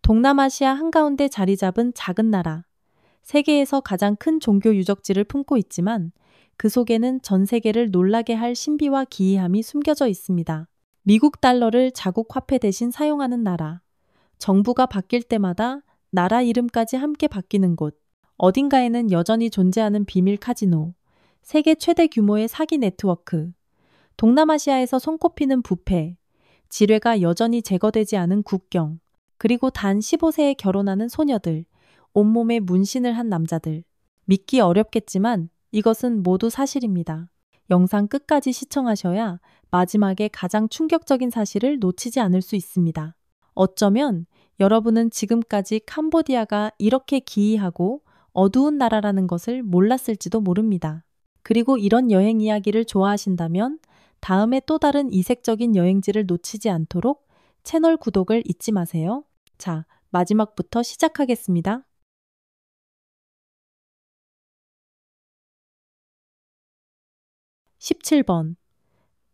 동남아시아 한가운데 자리 잡은 작은 나라. 세계에서 가장 큰 종교 유적지를 품고 있지만 그 속에는 전 세계를 놀라게 할 신비와 기이함이 숨겨져 있습니다. 미국 달러를 자국 화폐 대신 사용하는 나라. 정부가 바뀔 때마다 나라 이름까지 함께 바뀌는 곳. 어딘가에는 여전히 존재하는 비밀 카지노. 세계 최대 규모의 사기 네트워크. 동남아시아에서 손꼽히는 부패. 지뢰가 여전히 제거되지 않은 국경. 그리고 단 15세에 결혼하는 소녀들. 온몸에 문신을 한 남자들. 믿기 어렵겠지만 이것은 모두 사실입니다. 영상 끝까지 시청하셔야 마지막에 가장 충격적인 사실을 놓치지 않을 수 있습니다. 어쩌면 여러분은 지금까지 캄보디아가 이렇게 기이하고 어두운 나라라는 것을 몰랐을지도 모릅니다. 그리고 이런 여행 이야기를 좋아하신다면 다음에 또 다른 이색적인 여행지를 놓치지 않도록 채널 구독을 잊지 마세요. 자, 마지막부터 시작하겠습니다. 17번.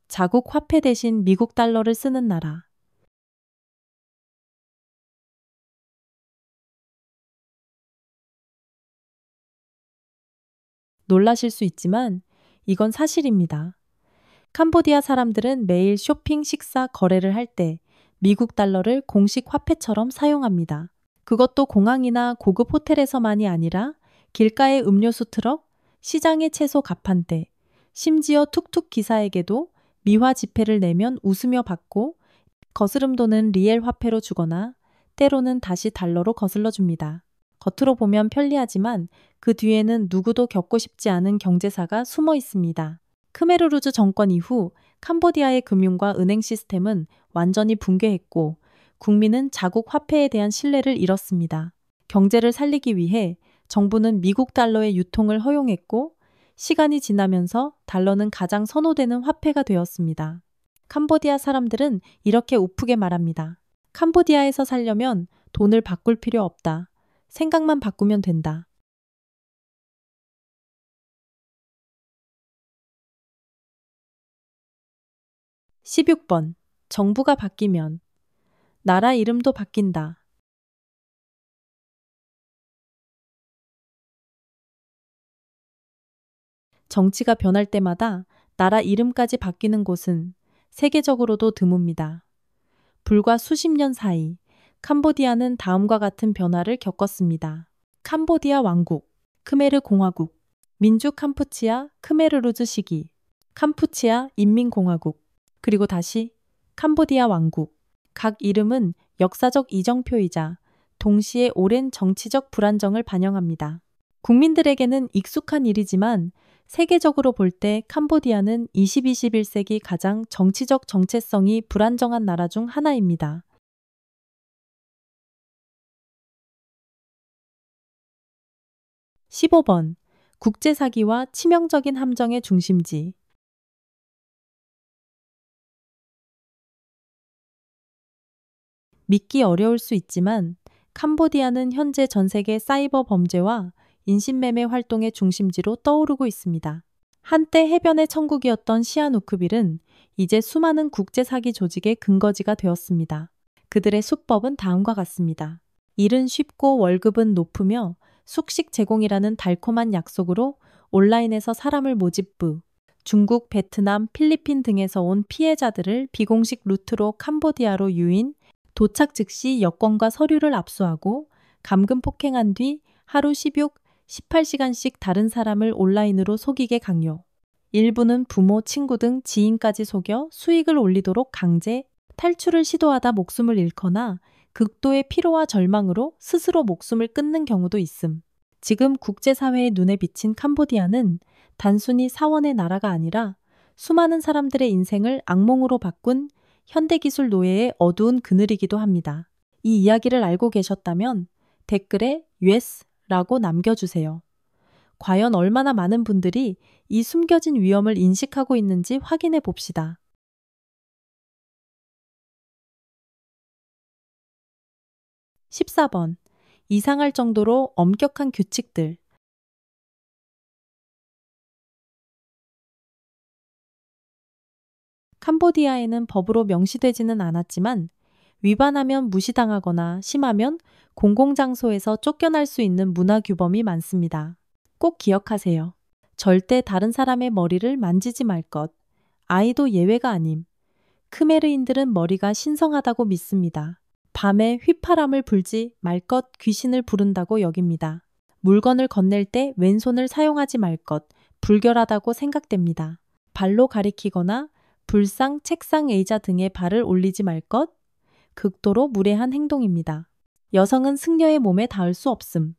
자국 화폐 대신 미국 달러를 쓰는 나라. 놀라실 수 있지만 이건 사실입니다. 캄보디아 사람들은 매일 쇼핑, 식사, 거래를 할 때 미국 달러를 공식 화폐처럼 사용합니다. 그것도 공항이나 고급 호텔에서만이 아니라 길가의 음료수 트럭, 시장의 채소 가판대, 심지어 툭툭 기사에게도 미화 지폐를 내면 웃으며 받고 거스름 돈은 리엘 화폐로 주거나 때로는 다시 달러로 거슬러 줍니다. 겉으로 보면 편리하지만 그 뒤에는 누구도 겪고 싶지 않은 경제사가 숨어 있습니다. 크메르루즈 정권 이후 캄보디아의 금융과 은행 시스템은 완전히 붕괴했고 국민은 자국 화폐에 대한 신뢰를 잃었습니다. 경제를 살리기 위해 정부는 미국 달러의 유통을 허용했고 시간이 지나면서 달러는 가장 선호되는 화폐가 되었습니다. 캄보디아 사람들은 이렇게 우프게 말합니다. 캄보디아에서 살려면 돈을 바꿀 필요 없다. 생각만 바꾸면 된다. 16번. 정부가 바뀌면 나라 이름도 바뀐다. 정치가 변할 때마다 나라 이름까지 바뀌는 곳은 세계적으로도 드뭅니다. 불과 수십 년 사이 캄보디아는 다음과 같은 변화를 겪었습니다. 캄보디아 왕국, 크메르 공화국, 민주 캄푸치아 크메르루즈 시기, 캄푸치아 인민공화국, 그리고 다시 캄보디아 왕국. 각 이름은 역사적 이정표이자 동시에 오랜 정치적 불안정을 반영합니다. 국민들에게는 익숙한 일이지만 세계적으로 볼 때 캄보디아는 20, 21세기 가장 정치적 정체성이 불안정한 나라 중 하나입니다. 15번. 국제사기와 치명적인 함정의 중심지. 믿기 어려울 수 있지만 캄보디아는 현재 전 세계 사이버 범죄와 인신매매 활동의 중심지로 떠오르고 있습니다. 한때 해변의 천국이었던 시아누크빌은 이제 수많은 국제사기 조직의 근거지가 되었습니다. 그들의 수법은 다음과 같습니다. 일은 쉽고 월급은 높으며 숙식 제공이라는 달콤한 약속으로 온라인에서 사람을 모집부, 중국, 베트남, 필리핀 등에서 온 피해자들을 비공식 루트로 캄보디아로 유인, 도착 즉시 여권과 서류를 압수하고 감금 폭행한 뒤 하루 16, 18시간씩 다른 사람을 온라인으로 속이게 강요. 일부는 부모, 친구 등 지인까지 속여 수익을 올리도록 강제, 탈출을 시도하다 목숨을 잃거나 극도의 피로와 절망으로 스스로 목숨을 끊는 경우도 있음. 지금 국제사회의 눈에 비친 캄보디아는 단순히 사원의 나라가 아니라 수많은 사람들의 인생을 악몽으로 바꾼 현대기술 노예의 어두운 그늘이기도 합니다. 이 이야기를 알고 계셨다면 댓글에 YES라고 남겨주세요. 과연 얼마나 많은 분들이 이 숨겨진 위험을 인식하고 있는지 확인해 봅시다. 14번. 이상할 정도로 엄격한 규칙들. 캄보디아에는 법으로 명시되지는 않았지만 위반하면 무시당하거나 심하면 공공장소에서 쫓겨날 수 있는 문화규범이 많습니다. 꼭 기억하세요. 절대 다른 사람의 머리를 만지지 말 것. 아이도 예외가 아님. 크메르인들은 머리가 신성하다고 믿습니다. 밤에 휘파람을 불지 말 것, 귀신을 부른다고 여깁니다. 물건을 건넬 때 왼손을 사용하지 말 것, 불결하다고 생각됩니다. 발로 가리키거나 불상, 책상, 의자 등에 발을 올리지 말 것, 극도로 무례한 행동입니다. 여성은 승려의 몸에 닿을 수 없음.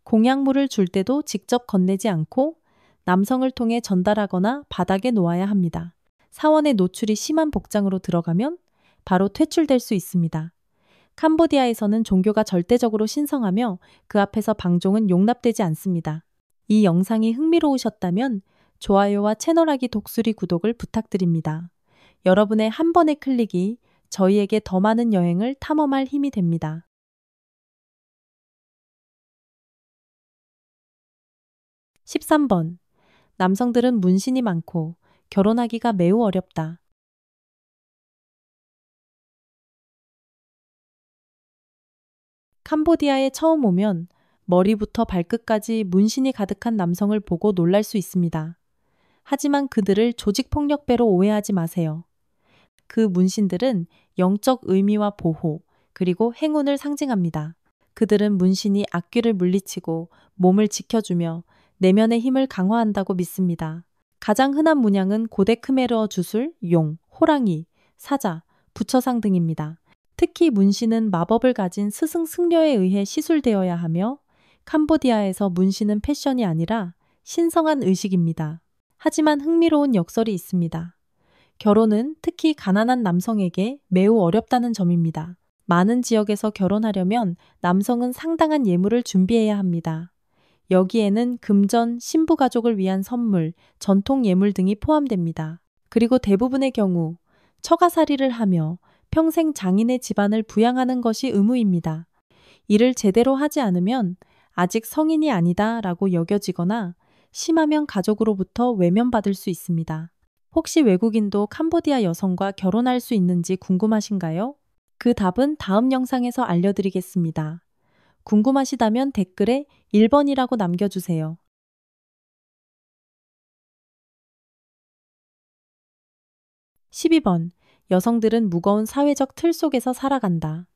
공약물을 줄 때도 직접 건네지 않고 남성을 통해 전달하거나 바닥에 놓아야 합니다. 사원의 노출이 심한 복장으로 들어가면 바로 퇴출될 수 있습니다. 캄보디아에서는 종교가 절대적으로 신성하며 그 앞에서 방종은 용납되지 않습니다. 이 영상이 흥미로우셨다면 좋아요와 채널하기 독수리 구독을 부탁드립니다. 여러분의 한 번의 클릭이 저희에게 더 많은 여행을 탐험할 힘이 됩니다. 13번. 남성들은 문신이 많고 결혼하기가 매우 어렵다. 캄보디아에 처음 오면 머리부터 발끝까지 문신이 가득한 남성을 보고 놀랄 수 있습니다. 하지만 그들을 조직폭력배로 오해하지 마세요. 그 문신들은 영적 의미와 보호, 그리고 행운을 상징합니다. 그들은 문신이 악귀를 물리치고 몸을 지켜주며 내면의 힘을 강화한다고 믿습니다. 가장 흔한 문양은 고대 크메르어 주술, 용, 호랑이, 사자, 부처상 등입니다. 특히 문신은 마법을 가진 스승 승려에 의해 시술되어야 하며 캄보디아에서 문신은 패션이 아니라 신성한 의식입니다. 하지만 흥미로운 역설이 있습니다. 결혼은 특히 가난한 남성에게 매우 어렵다는 점입니다. 많은 지역에서 결혼하려면 남성은 상당한 예물을 준비해야 합니다. 여기에는 금전, 신부 가족을 위한 선물, 전통 예물 등이 포함됩니다. 그리고 대부분의 경우 처가살이를 하며 평생 장인의 집안을 부양하는 것이 의무입니다. 이를 제대로 하지 않으면 아직 성인이 아니다 라고 여겨지거나 심하면 가족으로부터 외면받을 수 있습니다. 혹시 외국인도 캄보디아 여성과 결혼할 수 있는지 궁금하신가요? 그 답은 다음 영상에서 알려드리겠습니다. 궁금하시다면 댓글에 1번이라고 남겨주세요. 12번. 여성들은 무거운 사회적 틀 속에서 살아간다.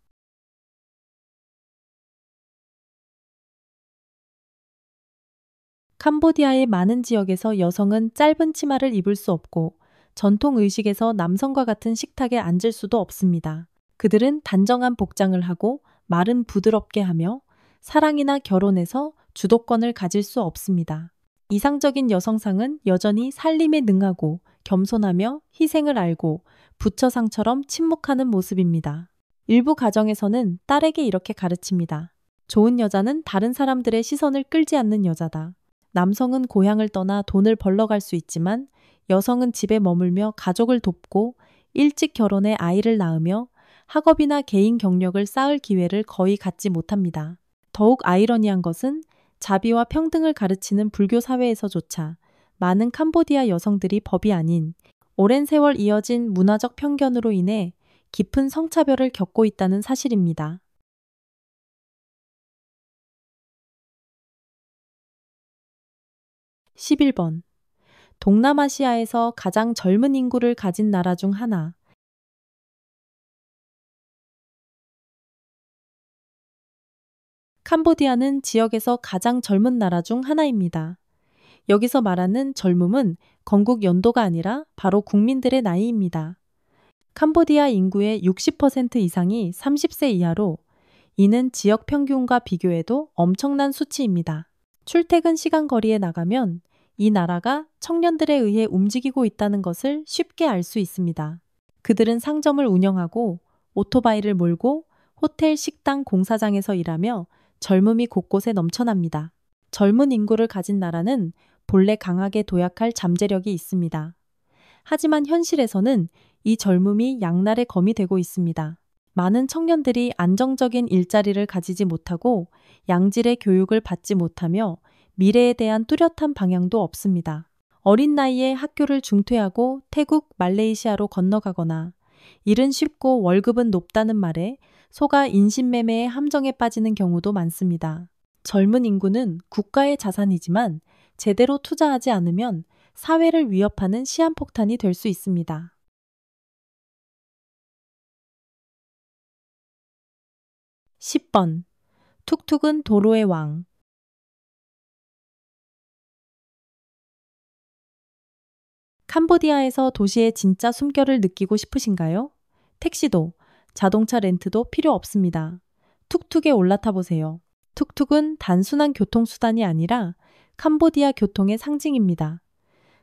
캄보디아의 많은 지역에서 여성은 짧은 치마를 입을 수 없고 전통 의식에서 남성과 같은 식탁에 앉을 수도 없습니다. 그들은 단정한 복장을 하고 말은 부드럽게 하며 사랑이나 결혼에서 주도권을 가질 수 없습니다. 이상적인 여성상은 여전히 살림에 능하고 겸손하며 희생을 알고 부처상처럼 침묵하는 모습입니다. 일부 가정에서는 딸에게 이렇게 가르칩니다. 좋은 여자는 다른 사람들의 시선을 끌지 않는 여자다. 남성은 고향을 떠나 돈을 벌러 갈 수 있지만 여성은 집에 머물며 가족을 돕고 일찍 결혼해 아이를 낳으며 학업이나 개인 경력을 쌓을 기회를 거의 갖지 못합니다. 더욱 아이러니한 것은 자비와 평등을 가르치는 불교 사회에서조차 많은 캄보디아 여성들이 법이 아닌 오랜 세월 이어진 문화적 편견으로 인해 깊은 성차별을 겪고 있다는 사실입니다. 11번. 동남아시아에서 가장 젊은 인구를 가진 나라 중 하나. 캄보디아는 지역에서 가장 젊은 나라 중 하나입니다. 여기서 말하는 젊음은 건국 연도가 아니라 바로 국민들의 나이입니다. 캄보디아 인구의 60% 이상이 30세 이하로 이는 지역 평균과 비교해도 엄청난 수치입니다. 출퇴근 시간 거리에 나가면 이 나라가 청년들에 의해 움직이고 있다는 것을 쉽게 알 수 있습니다. 그들은 상점을 운영하고 오토바이를 몰고 호텔, 식당, 공사장에서 일하며 젊음이 곳곳에 넘쳐납니다. 젊은 인구를 가진 나라는 본래 강하게 도약할 잠재력이 있습니다. 하지만 현실에서는 이 젊음이 양날의 검이 되고 있습니다. 많은 청년들이 안정적인 일자리를 가지지 못하고 양질의 교육을 받지 못하며 미래에 대한 뚜렷한 방향도 없습니다. 어린 나이에 학교를 중퇴하고 태국, 말레이시아로 건너가거나 일은 쉽고 월급은 높다는 말에 속아 인신매매의 함정에 빠지는 경우도 많습니다. 젊은 인구는 국가의 자산이지만 제대로 투자하지 않으면 사회를 위협하는 시한폭탄이 될 수 있습니다. 10번. 툭툭은 도로의 왕. 캄보디아에서 도시의 진짜 숨결을 느끼고 싶으신가요? 택시도, 자동차 렌트도 필요 없습니다. 툭툭에 올라타 보세요. 툭툭은 단순한 교통수단이 아니라 캄보디아 교통의 상징입니다.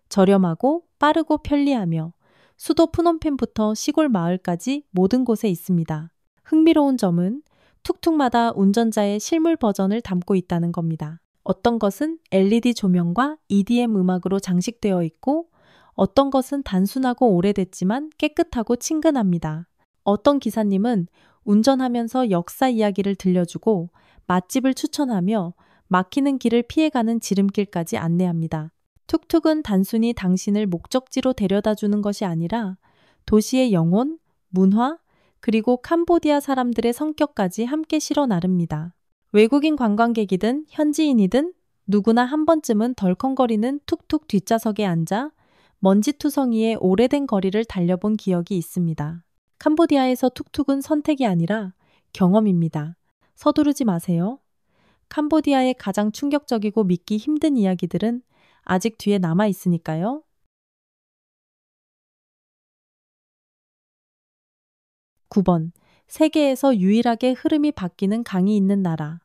저렴하고 빠르고 편리하며 수도 푸놈펜부터 시골 마을까지 모든 곳에 있습니다. 흥미로운 점은 툭툭마다 운전자의 실물 버전을 담고 있다는 겁니다. 어떤 것은 LED 조명과 EDM 음악으로 장식되어 있고 어떤 것은 단순하고 오래됐지만 깨끗하고 친근합니다. 어떤 기사님은 운전하면서 역사 이야기를 들려주고 맛집을 추천하며 막히는 길을 피해가는 지름길까지 안내합니다. 툭툭은 단순히 당신을 목적지로 데려다 주는 것이 아니라 도시의 영혼, 문화, 그리고 캄보디아 사람들의 성격까지 함께 실어 나릅니다. 외국인 관광객이든 현지인이든 누구나 한 번쯤은 덜컹거리는 툭툭 뒷좌석에 앉아 먼지투성이의 오래된 거리를 달려본 기억이 있습니다. 캄보디아에서 툭툭은 선택이 아니라 경험입니다. 서두르지 마세요. 캄보디아의 가장 충격적이고 믿기 힘든 이야기들은 아직 뒤에 남아 있으니까요. 9번. 세계에서 유일하게 흐름이 바뀌는 강이 있는 나라.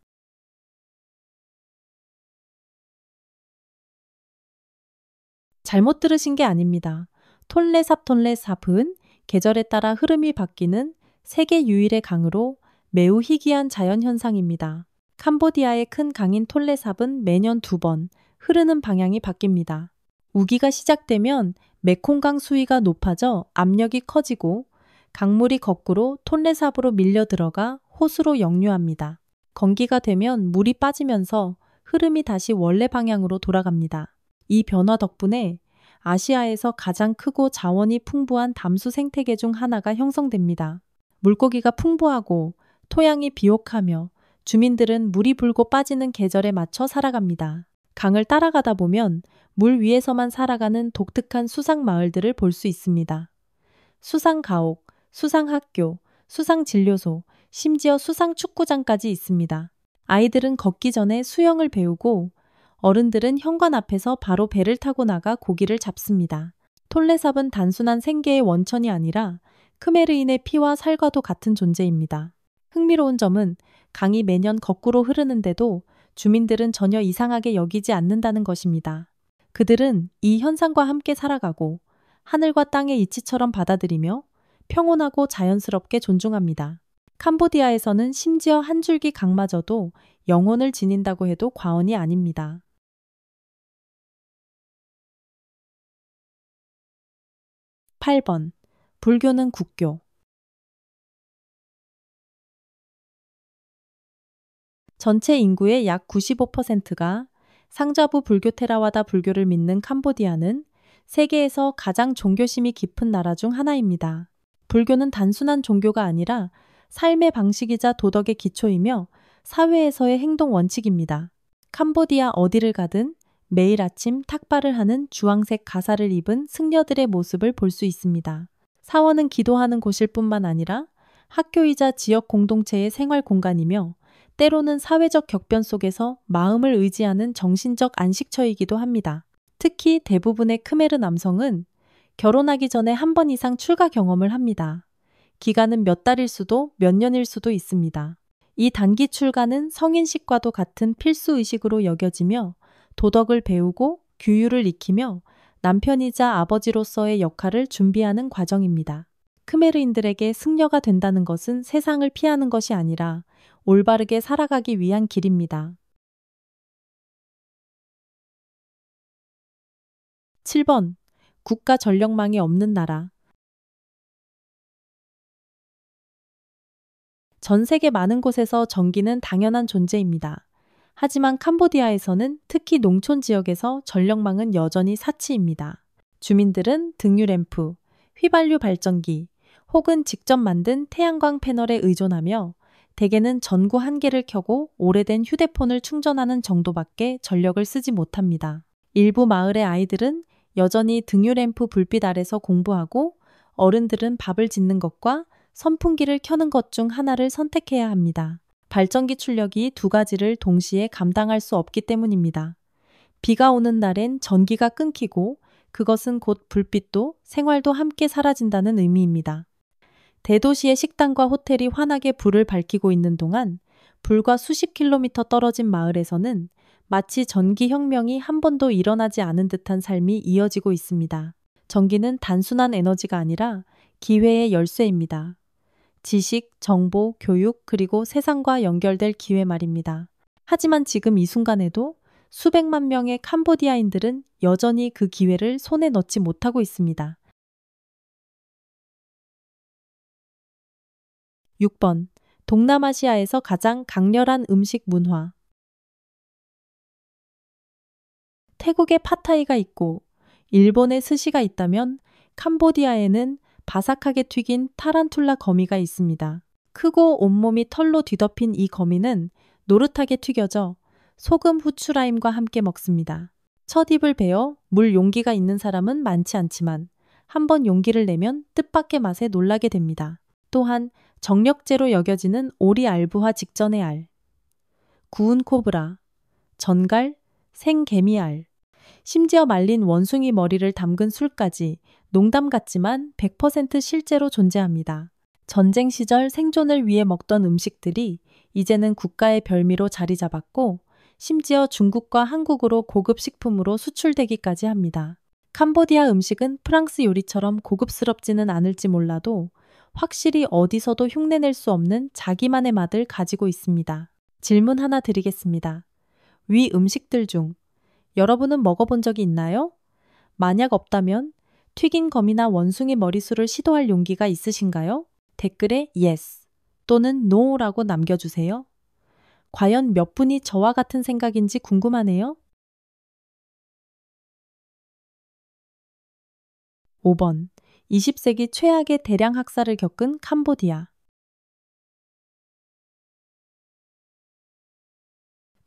잘못 들으신 게 아닙니다. 톤레삽은 계절에 따라 흐름이 바뀌는 세계 유일의 강으로 매우 희귀한 자연현상입니다. 캄보디아의 큰 강인 톨레삽은 매년 2번 흐르는 방향이 바뀝니다. 우기가 시작되면 메콩강 수위가 높아져 압력이 커지고 강물이 거꾸로 톤레삽으로 밀려 들어가 호수로 역류합니다. 건기가 되면 물이 빠지면서 흐름이 다시 원래 방향으로 돌아갑니다. 이 변화 덕분에 아시아에서 가장 크고 자원이 풍부한 담수 생태계 중 하나가 형성됩니다. 물고기가 풍부하고 토양이 비옥하며 주민들은 물이 불고 빠지는 계절에 맞춰 살아갑니다. 강을 따라가다 보면 물 위에서만 살아가는 독특한 수상 마을들을 볼 수 있습니다. 수상 가옥, 수상 학교, 수상 진료소, 심지어 수상 축구장까지 있습니다. 아이들은 걷기 전에 수영을 배우고 어른들은 현관 앞에서 바로 배를 타고 나가 고기를 잡습니다. 톨레삽은 단순한 생계의 원천이 아니라 크메르인의 피와 살과도 같은 존재입니다. 흥미로운 점은 강이 매년 거꾸로 흐르는데도 주민들은 전혀 이상하게 여기지 않는다는 것입니다. 그들은 이 현상과 함께 살아가고 하늘과 땅의 이치처럼 받아들이며 평온하고 자연스럽게 존중합니다. 캄보디아에서는 심지어 한 줄기 강마저도 영혼을 지닌다고 해도 과언이 아닙니다. 8번. 불교는 국교. 전체 인구의 약 95%가 상자부 불교 테라와다 불교를 믿는 캄보디아는 세계에서 가장 종교심이 깊은 나라 중 하나입니다. 불교는 단순한 종교가 아니라 삶의 방식이자 도덕의 기초이며 사회에서의 행동 원칙입니다. 캄보디아 어디를 가든 매일 아침 탁발을 하는 주황색 가사를 입은 승려들의 모습을 볼 수 있습니다. 사원은 기도하는 곳일 뿐만 아니라 학교이자 지역 공동체의 생활 공간이며 때로는 사회적 격변 속에서 마음을 의지하는 정신적 안식처이기도 합니다. 특히 대부분의 크메르 남성은 결혼하기 전에 한 번 이상 출가 경험을 합니다. 기간은 몇 달일 수도 몇 년일 수도 있습니다. 이 단기 출가는 성인식과도 같은 필수 의식으로 여겨지며 도덕을 배우고 규율을 익히며 남편이자 아버지로서의 역할을 준비하는 과정입니다. 크메르인들에게 승려가 된다는 것은 세상을 피하는 것이 아니라 올바르게 살아가기 위한 길입니다. 7번. 국가 전력망이 없는 나라. 전 세계 많은 곳에서 전기는 당연한 존재입니다. 하지만 캄보디아에서는 특히 농촌 지역에서 전력망은 여전히 사치입니다. 주민들은 등유램프, 휘발유 발전기, 혹은 직접 만든 태양광 패널에 의존하며 대개는 전구 한 개를 켜고 오래된 휴대폰을 충전하는 정도밖에 전력을 쓰지 못합니다. 일부 마을의 아이들은 여전히 등유램프 불빛 아래서 공부하고 어른들은 밥을 짓는 것과 선풍기를 켜는 것 중 하나를 선택해야 합니다. 발전기 출력이 두 가지를 동시에 감당할 수 없기 때문입니다. 비가 오는 날엔 전기가 끊기고 그것은 곧 불빛도 생활도 함께 사라진다는 의미입니다. 대도시의 식당과 호텔이 환하게 불을 밝히고 있는 동안 불과 수십 킬로미터 떨어진 마을에서는 마치 전기혁명이 한 번도 일어나지 않은 듯한 삶이 이어지고 있습니다. 전기는 단순한 에너지가 아니라 기회의 열쇠입니다. 지식, 정보, 교육, 그리고 세상과 연결될 기회 말입니다. 하지만 지금 이 순간에도 수백만 명의 캄보디아인들은 여전히 그 기회를 손에 넣지 못하고 있습니다. 6번. 동남아시아에서 가장 강렬한 음식 문화. 태국에 팟타이가 있고 일본에 스시가 있다면 캄보디아에는 바삭하게 튀긴 타란툴라 거미가 있습니다. 크고 온몸이 털로 뒤덮인 이 거미는 노릇하게 튀겨져 소금, 후추, 라임과 함께 먹습니다. 첫 입을 베어 물 용기가 있는 사람은 많지 않지만 한번 용기를 내면 뜻밖의 맛에 놀라게 됩니다. 또한 정력제로 여겨지는 오리 알부화 직전의 알, 구운 코브라, 전갈, 생개미알, 심지어 말린 원숭이 머리를 담근 술까지 농담 같지만 100% 실제로 존재합니다. 전쟁 시절 생존을 위해 먹던 음식들이 이제는 국가의 별미로 자리 잡았고 심지어 중국과 한국으로 고급 식품으로 수출되기까지 합니다. 캄보디아 음식은 프랑스 요리처럼 고급스럽지는 않을지 몰라도 확실히 어디서도 흉내낼 수 없는 자기만의 맛을 가지고 있습니다. 질문 하나 드리겠습니다. 위 음식들 중 여러분은 먹어본 적이 있나요? 만약 없다면 튀긴 거미나 원숭이 머리술을 시도할 용기가 있으신가요? 댓글에 yes 또는 no라고 남겨주세요. 과연 몇 분이 저와 같은 생각인지 궁금하네요. 5번. 20세기 최악의 대량 학살을 겪은 캄보디아.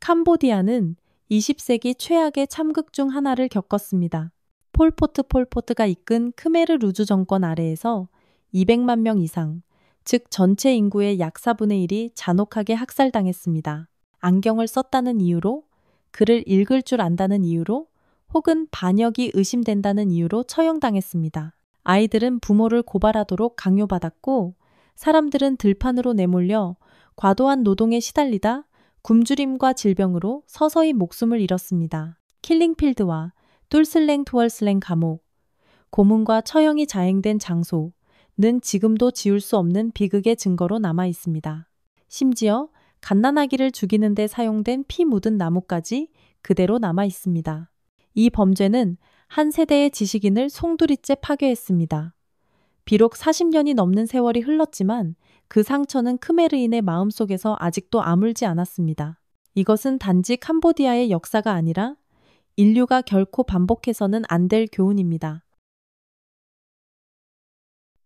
캄보디아는 20세기 최악의 참극 중 하나를 겪었습니다. 폴포트가 이끈 크메르 루주 정권 아래에서 200만 명 이상, 즉 전체 인구의 약 4분의 1이 잔혹하게 학살당했습니다. 안경을 썼다는 이유로, 글을 읽을 줄 안다는 이유로, 혹은 반역이 의심된다는 이유로 처형당했습니다. 아이들은 부모를 고발하도록 강요받았고 사람들은 들판으로 내몰려 과도한 노동에 시달리다 굶주림과 질병으로 서서히 목숨을 잃었습니다. 킬링필드와 툴슬랭 투얼슬랭 감옥, 고문과 처형이 자행된 장소는 지금도 지울 수 없는 비극의 증거로 남아 있습니다. 심지어 갓난아기를 죽이는 데 사용된 피 묻은 나무까지 그대로 남아 있습니다. 이 범죄는 한 세대의 지식인을 송두리째 파괴했습니다. 비록 40년이 넘는 세월이 흘렀지만 그 상처는 크메르인의 마음속에서 아직도 아물지 않았습니다. 이것은 단지 캄보디아의 역사가 아니라 인류가 결코 반복해서는 안 될 교훈입니다.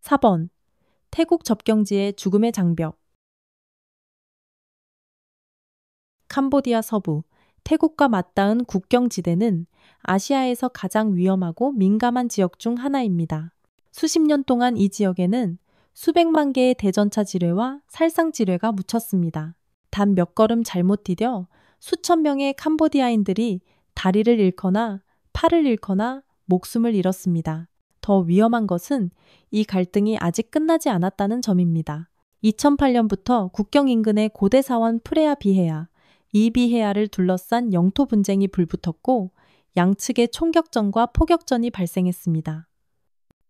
4번. 태국 접경지의 죽음의 장벽. 캄보디아 서부, 태국과 맞닿은 국경지대는 아시아에서 가장 위험하고 민감한 지역 중 하나입니다. 수십 년 동안 이 지역에는 수백만 개의 대전차 지뢰와 살상 지뢰가 묻혔습니다. 단 몇 걸음 잘못 디뎌 수천 명의 캄보디아인들이 다리를 잃거나 팔을 잃거나 목숨을 잃었습니다. 더 위험한 것은 이 갈등이 아직 끝나지 않았다는 점입니다. 2008년부터 국경 인근의 고대 사원 프레아 비해아, 이 비해아를 둘러싼 영토 분쟁이 불붙었고 양측의 총격전과 포격전이 발생했습니다.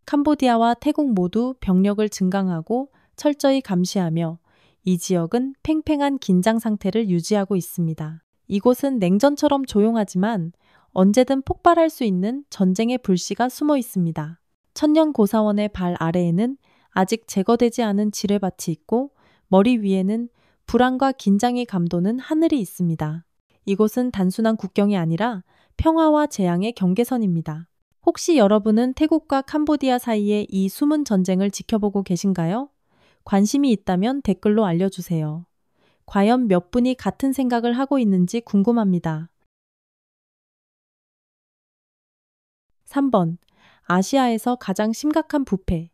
캄보디아와 태국 모두 병력을 증강하고 철저히 감시하며 이 지역은 팽팽한 긴장 상태를 유지하고 있습니다. 이곳은 냉전처럼 조용하지만 언제든 폭발할 수 있는 전쟁의 불씨가 숨어 있습니다. 천년 고사원의 발 아래에는 아직 제거되지 않은 지뢰밭이 있고 머리 위에는 불안과 긴장이 감도는 하늘이 있습니다. 이곳은 단순한 국경이 아니라 평화와 재앙의 경계선입니다. 혹시 여러분은 태국과 캄보디아 사이의 이 숨은 전쟁을 지켜보고 계신가요? 관심이 있다면 댓글로 알려주세요. 과연 몇 분이 같은 생각을 하고 있는지 궁금합니다. 3번. 아시아에서 가장 심각한 부패.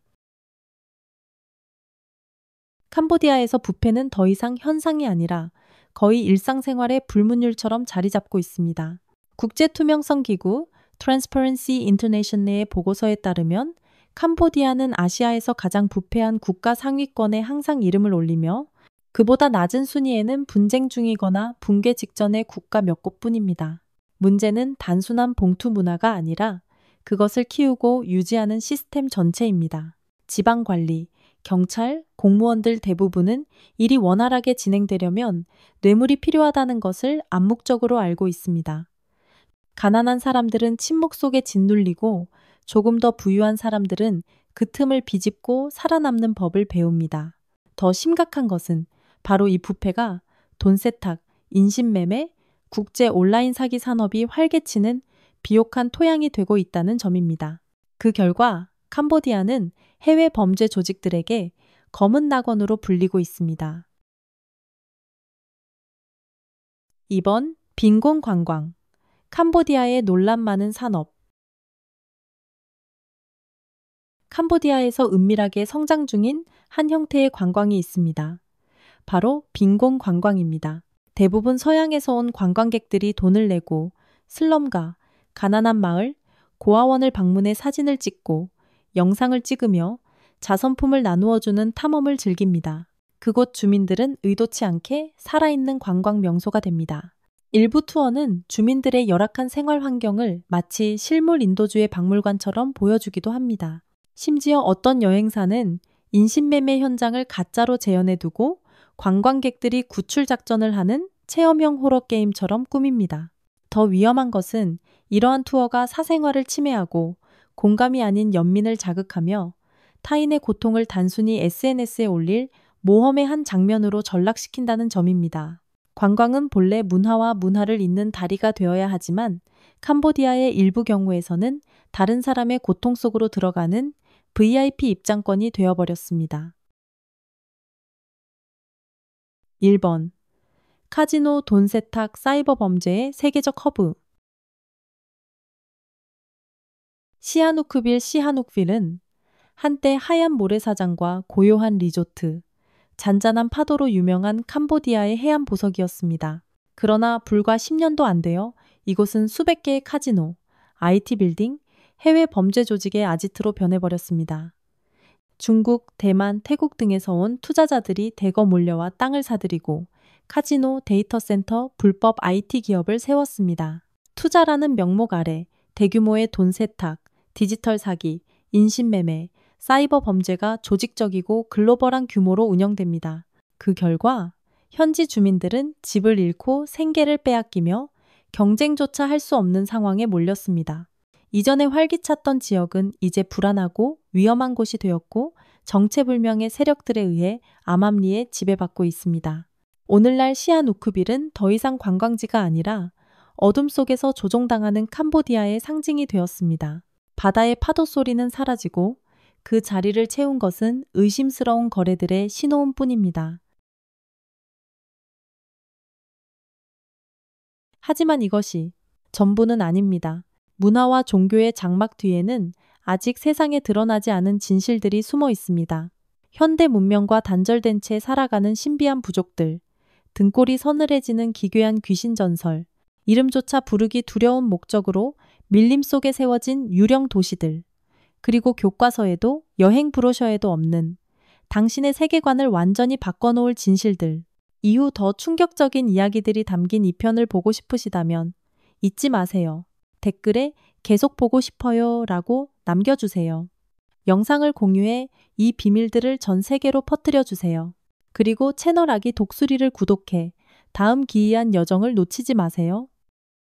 캄보디아에서 부패는 더 이상 현상이 아니라 거의 일상생활의 불문율처럼 자리 잡고 있습니다. 국제투명성기구 Transparency International의 보고서에 따르면 캄보디아는 아시아에서 가장 부패한 국가 상위권에 항상 이름을 올리며 그보다 낮은 순위에는 분쟁 중이거나 붕괴 직전의 국가 몇 곳뿐입니다. 문제는 단순한 봉투 문화가 아니라 그것을 키우고 유지하는 시스템 전체입니다. 지방관리, 경찰, 공무원들 대부분은 일이 원활하게 진행되려면 뇌물이 필요하다는 것을 암묵적으로 알고 있습니다. 가난한 사람들은 침묵 속에 짓눌리고 조금 더 부유한 사람들은 그 틈을 비집고 살아남는 법을 배웁니다. 더 심각한 것은 바로 이 부패가 돈 세탁, 인신매매, 국제 온라인 사기 산업이 활개치는 비옥한 토양이 되고 있다는 점입니다. 그 결과 캄보디아는 해외 범죄 조직들에게 검은 낙원으로 불리고 있습니다. 2번. 빈곤 관광. 캄보디아의 논란 많은 산업. 캄보디아에서 은밀하게 성장 중인 한 형태의 관광이 있습니다. 바로 빈곤 관광입니다. 대부분 서양에서 온 관광객들이 돈을 내고 슬럼가, 가난한 마을, 고아원을 방문해 사진을 찍고 영상을 찍으며 자선품을 나누어주는 탐험을 즐깁니다. 그곳 주민들은 의도치 않게 살아있는 관광 명소가 됩니다. 일부 투어는 주민들의 열악한 생활 환경을 마치 실물 인도주의 박물관처럼 보여주기도 합니다. 심지어 어떤 여행사는 인신매매 현장을 가짜로 재현해 두고 관광객들이 구출 작전을 하는 체험형 호러 게임처럼 꾸밉니다. 더 위험한 것은 이러한 투어가 사생활을 침해하고 공감이 아닌 연민을 자극하며 타인의 고통을 단순히 SNS에 올릴 모험의 한 장면으로 전락시킨다는 점입니다. 관광은 본래 문화와 문화를 잇는 다리가 되어야 하지만 캄보디아의 일부 경우에서는 다른 사람의 고통 속으로 들어가는 VIP 입장권이 되어버렸습니다. 1번. 카지노 돈 세탁 사이버 범죄의 세계적 허브. 시하누크빌은 한때 하얀 모래사장과 고요한 리조트, 잔잔한 파도로 유명한 캄보디아의 해안 보석이었습니다. 그러나 불과 10년도 안 되어 이곳은 수백 개의 카지노, IT 빌딩, 해외 범죄 조직의 아지트로 변해버렸습니다. 중국, 대만, 태국 등에서 온 투자자들이 대거 몰려와 땅을 사들이고 카지노, 데이터 센터, 불법 IT 기업을 세웠습니다. 투자라는 명목 아래 대규모의 돈 세탁, 디지털 사기, 인신매매, 사이버 범죄가 조직적이고 글로벌한 규모로 운영됩니다. 그 결과 현지 주민들은 집을 잃고 생계를 빼앗기며 경쟁조차 할 수 없는 상황에 몰렸습니다. 이전에 활기찼던 지역은 이제 불안하고 위험한 곳이 되었고 정체불명의 세력들에 의해 암암리에 지배받고 있습니다. 오늘날 시아누크빌은 더 이상 관광지가 아니라 어둠 속에서 조종당하는 캄보디아의 상징이 되었습니다. 바다의 파도 소리는 사라지고 그 자리를 채운 것은 의심스러운 거래들의 신호음뿐입니다. 하지만 이것이 전부는 아닙니다. 문화와 종교의 장막 뒤에는 아직 세상에 드러나지 않은 진실들이 숨어 있습니다. 현대 문명과 단절된 채 살아가는 신비한 부족들, 등골이 서늘해지는 기괴한 귀신 전설, 이름조차 부르기 두려운 목적으로 밀림 속에 세워진 유령 도시들, 그리고 교과서에도 여행 브로셔에도 없는 당신의 세계관을 완전히 바꿔놓을 진실들. 이후 더 충격적인 이야기들이 담긴 이 편을 보고 싶으시다면 잊지 마세요. 댓글에 계속 보고 싶어요 라고 남겨주세요. 영상을 공유해 이 비밀들을 전 세계로 퍼뜨려 주세요. 그리고 채널 아기 독수리를 구독해 다음 기이한 여정을 놓치지 마세요.